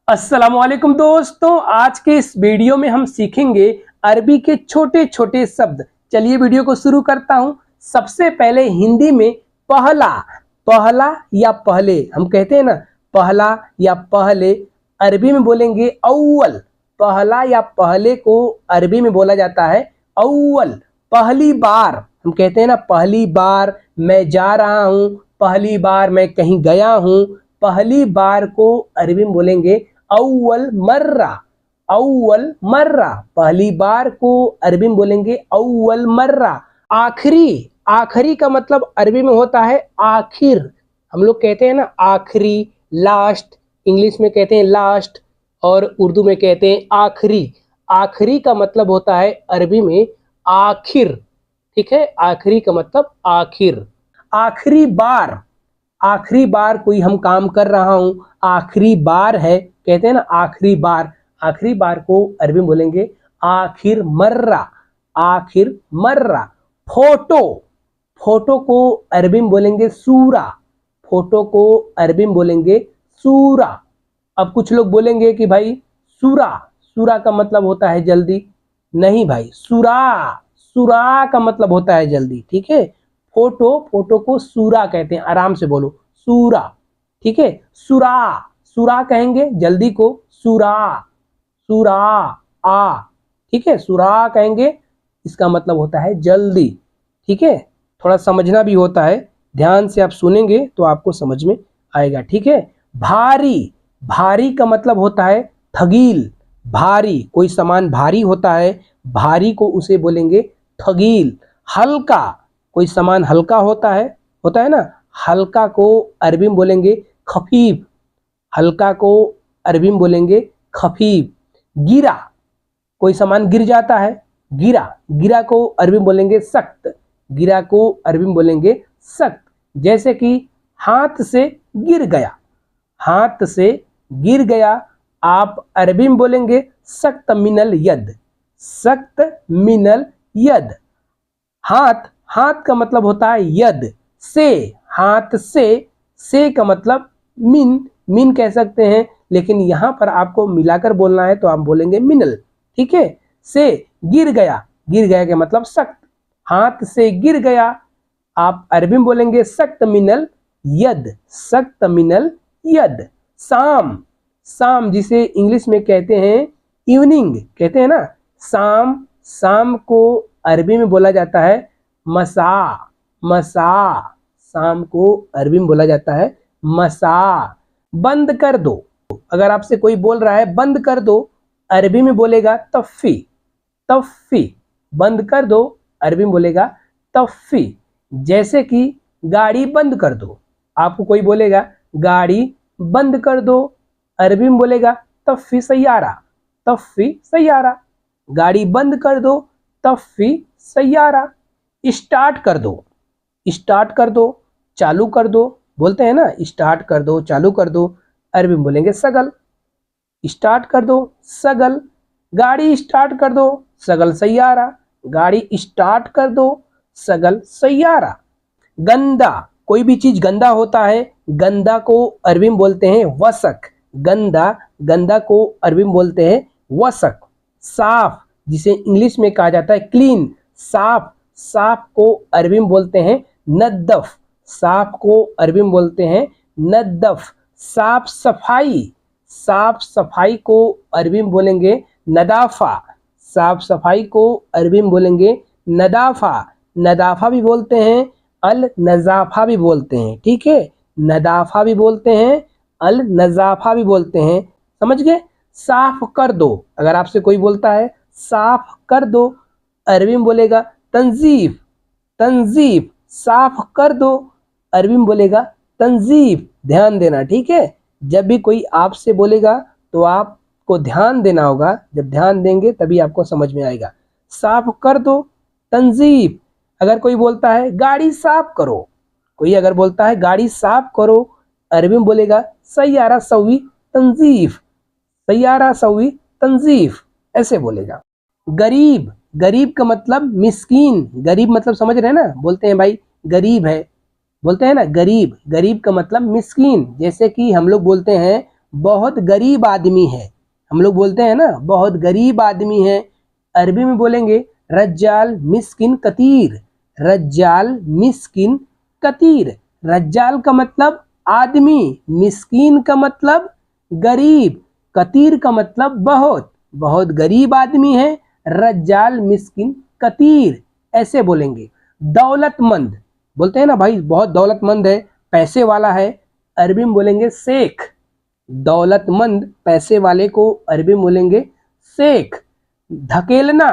अस्सलामुअलैकुम दोस्तों, आज के इस वीडियो में हम सीखेंगे अरबी के छोटे छोटे शब्द। चलिए वीडियो को शुरू करता हूं। सबसे पहले हिंदी में पहला, पहला या पहले हम कहते हैं ना, पहला या पहले अरबी में बोलेंगे अव्वल। पहला या पहले को अरबी में बोला जाता है अव्वल। पहली बार हम कहते हैं ना, पहली बार मैं जा रहा हूं, पहली बार मैं कहीं गया हूं। पहली बार को अरबी में बोलेंगे अव्वल मर्रा। अव्वल मर्रा, पहली बार को अरबी में बोलेंगे अव्वल मर्रा। आखिरी, आखिरी का मतलब अरबी में होता है आखिर। हम लोग कहते हैं ना आखिरी, लास्ट, इंग्लिश में कहते हैं लास्ट और उर्दू में कहते हैं आखिरी। आखिरी का मतलब होता है अरबी में आखिर। ठीक है, आखिरी का मतलब आखिर। आखिरी बार, आखिरी बार कोई हम काम कर रहा हूं, आखिरी बार है, कहते हैं ना आखिरी बार। आखिरी बार को अरबी में बोलेंगे आखिर मर्रा। आखिर मर्रा। फोटो, फोटो को अरबी में बोलेंगे सूरा। फोटो को अरबी में बोलेंगे सूरा। अब कुछ लोग बोलेंगे कि भाई सूरा, सूरा का मतलब होता है जल्दी। नहीं भाई, सूरा, सूरा का मतलब होता है जल्दी। ठीक है, फोटो, फोटो को सूरा कहते हैं। आराम से बोलो सूरा। ठीक है, सुरा, सुरा कहेंगे जल्दी को, सुरा, सुरा आ। ठीक है, सुरा कहेंगे, इसका मतलब होता है जल्दी। ठीक है, थोड़ा समझना भी होता है, ध्यान से आप सुनेंगे तो आपको समझ में आएगा। ठीक है, भारी, भारी का मतलब होता है थगील। भारी, कोई सामान भारी होता है, भारी को उसे बोलेंगे थगील। हल्का, कोई सामान हल्का होता है ना, हल्का को अरबी में बोलेंगे खफीफ। हल्का को अरबी में बोलेंगे खफीफ। गिरा, कोई सामान गिर जाता है, गिरा, गिरा को अरबी में बोलेंगे सख्त। गिरा को अरबी में बोलेंगे सख्त। जैसे कि हाथ से गिर गया, हाथ से गिर गया, आप अरबी में बोलेंगे सख्त मिनल यद। सख्त मिनल यद। हाथ, हाथ का मतलब होता है यद से, हाथ से का मतलब मिन, मिन कह सकते हैं, लेकिन यहां पर आपको मिलाकर बोलना है तो आप बोलेंगे मिनल। ठीक है, से गिर गया, गिर गया का मतलब सख्त। हाथ से गिर गया, आप अरबी में बोलेंगे सख्त मिनल यद। सख्त मिनल यद। शाम, शाम जिसे इंग्लिश में कहते हैं इवनिंग, कहते हैं ना शाम, शाम को अरबी में बोला जाता है मसा। मसा, शाम को अरबी में बोला जाता है मसा। बंद कर दो, अगर आपसे कोई बोल रहा है बंद कर दो, अरबी में बोलेगा तफ़ी। तफ़ी, बंद कर दो, अरबी में बोलेगा तफ़ी। जैसे कि गाड़ी बंद कर दो, आपको कोई बोलेगा गाड़ी बंद कर दो, अरबी में बोलेगा तफ़ी सैयारा। तफ़ी सैयारा, गाड़ी बंद कर दो, तफ़ी सैयारा। स्टार्ट कर दो, स्टार्ट कर दो, चालू कर दो, बोलते हैं ना स्टार्ट कर दो, चालू कर दो, अरबी में बोलेंगे सगल। स्टार्ट कर दो सगल, गाड़ी स्टार्ट कर दो, सगल सैयारा। गाड़ी स्टार्ट कर दो, सगल सैयारा। गंदा, कोई भी चीज गंदा होता है, गंदा को अरबी में बोलते हैं वसक। गंदा, गंदा को अरबी में बोलते हैं वसक। साफ, जिसे इंग्लिश में कहा जाता है क्लीन, साफ, साफ को अरबी में बोलते हैं नद्दफ। साफ को अरबी में बोलते हैं नद्दफ। साफ सफाई, साफ सफाई को अरबी में बोलेंगे नदाफा। साफ सफाई को अरबी में बोलेंगे नदाफा। नदाफा भी बोलते हैं, अल नजाफा भी बोलते हैं। ठीक है, नदाफा भी बोलते हैं, अल नजाफा भी बोलते हैं। समझ गए। साफ कर दो, अगर आपसे कोई बोलता है साफ कर दो, अरबी में बोलेगा तंजीफ। तंजीफ, साफ कर दो, अरबी में बोलेगा तंजीफ। ध्यान देना, ठीक है, जब भी कोई आपसे बोलेगा तो आपको ध्यान देना होगा, जब ध्यान देंगे तभी आपको समझ में आएगा। साफ कर दो, तंजीफ। अगर कोई बोलता है गाड़ी साफ करो, कोई अगर बोलता है गाड़ी साफ करो, अरबी में बोलेगा सैयारा सवी तंजीफ। सैयारा सवी तंजीफ, ऐसे बोलेगा। गरीब, गरीब का मतलब मिस्कीन। गरीब मतलब समझ रहे हैं ना, बोलते हैं भाई गरीब है, बोलते हैं ना गरीब। गरीब का मतलब मिस्कीन। जैसे कि हम लोग बोलते हैं बहुत गरीब आदमी है, हम लोग बोलते हैं ना बहुत गरीब आदमी है, अरबी में बोलेंगे रज्जाल मिस्किन कतीर, रज्जाल मिस्किन कतीर। रज्जाल का मतलब आदमी, मिस्कीन का मतलब गरीब, कतीर का मतलब बहुत, बहुत गरीब आदमी है, रज्जाल मिस्किन कतीर, ऐसे बोलेंगे। दौलतमंद, बोलते हैं ना भाई बहुत दौलतमंद है, पैसे वाला है, अरबी में बोलेंगे शेख। दौलतमंद पैसे वाले को अरबी में बोलेंगे शेख। धकेलना,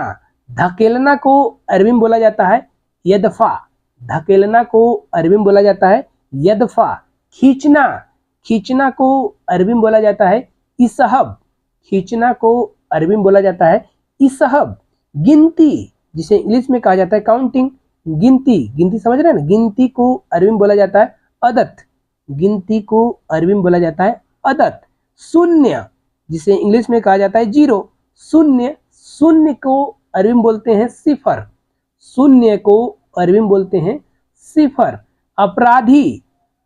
धकेलना को अरबी में बोला जाता है यदफा, धकेलना को अरबी में बोला जाता है यदफा। खींचना, खींचना को अरबी में बोला जाता है इसहब, खींचना को अरबी में बोला जाता है इसहब। गिनती, जिसे इंग्लिश में कहा जाता है काउंटिंग, गिनती, गिनती समझ रहे हैं ना, गिनती को अरबी में बोला जाता है अदत, गिनती को अरबी में बोला जाता है अदत। शून्य, जिसे इंग्लिश में कहा जाता है जीरो, शून्य, शून्य को अरबी में बोलते हैं सिफर, शून्य को अरबी में बोलते हैं सिफर। अपराधी,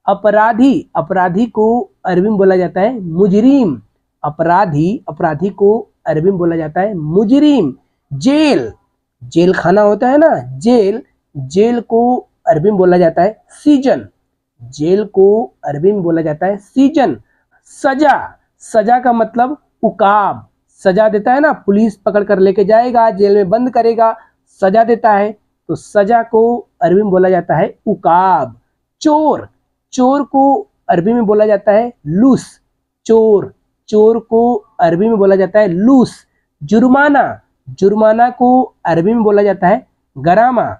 अपराधी, अपराधी को अरबी में बोला जाता है मुजरिम, अपराधी, अपराधी को अरबी में बोला जाता है मुजरिम। जेल, जेल खाना होता है ना, जेल, जेल को अरबी में बोला जाता है सीजन, जेल को अरबी में बोला जाता है सीजन। सजा, सजा का मतलब उकाब, सजा देता है ना, पुलिस पकड़ कर लेके जाएगा, जेल में बंद करेगा, सजा देता है, तो सजा को अरबी में बोला जाता है उकाब। चोर, चोर को अरबी में बोला जाता है लूस, चोर, चोर को अरबी में बोला जाता है लूस। जुर्माना, जुर्माना को अरबी में बोला जाता है गरामा,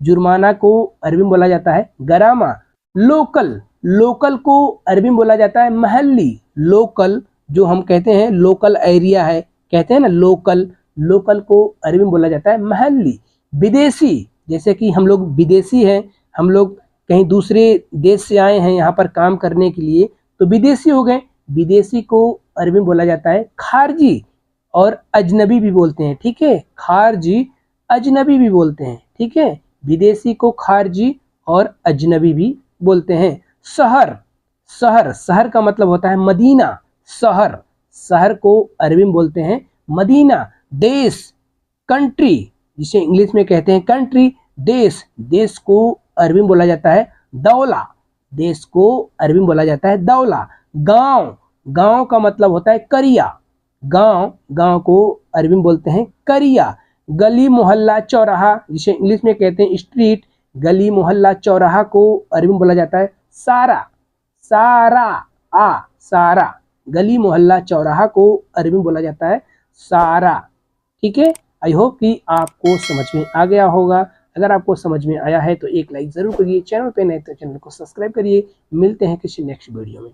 जुर्माना को अरबी में बोला जाता है गरामा। लोकल, लोकल को अरबी में बोला जाता है महल्ली, लोकल जो हम कहते हैं लोकल एरिया है, कहते हैं ना लोकल, लोकल को अरबी में बोला जाता है महल्ली। विदेशी, जैसे कि हम लोग विदेशी हैं, हम लोग कहीं दूसरे देश से आए हैं यहाँ पर काम करने के लिए, तो विदेशी हो गए, विदेशी को अरबी में बोला जाता है खारजी और अजनबी भी बोलते हैं, ठीक है, खारजी अजनबी भी बोलते हैं, ठीक है, विदेशी को खारजी और अजनबी भी बोलते हैं। शहर, शहर, शहर का मतलब होता है मदीना, शहर, शहर को अरबी में बोलते हैं मदीना। देश, कंट्री, जिसे इंग्लिश में कहते हैं कंट्री, देश, देश को अरबी में बोला जाता है दौला, देश को अरबी में बोला जाता है दौला। गांव, गांव का मतलब होता है करिया, गांव, गांव को अरबी में बोलते हैं करिया। गली मोहल्ला चौराहा, जिसे इंग्लिश में कहते हैं स्ट्रीट, गली मोहल्ला चौराहा को अरबी में बोला जाता है सारा, सारा, आ सारा, गली मोहल्ला चौराहा को अरबी में बोला जाता है सारा, ठीक है। आई होप कि आपको समझ में आ गया होगा। अगर आपको समझ में आया है तो एक लाइक जरूर करिए, चैनल पे नए तो चैनल को सब्सक्राइब करिए। मिलते हैं किसी नेक्स्ट वीडियो में।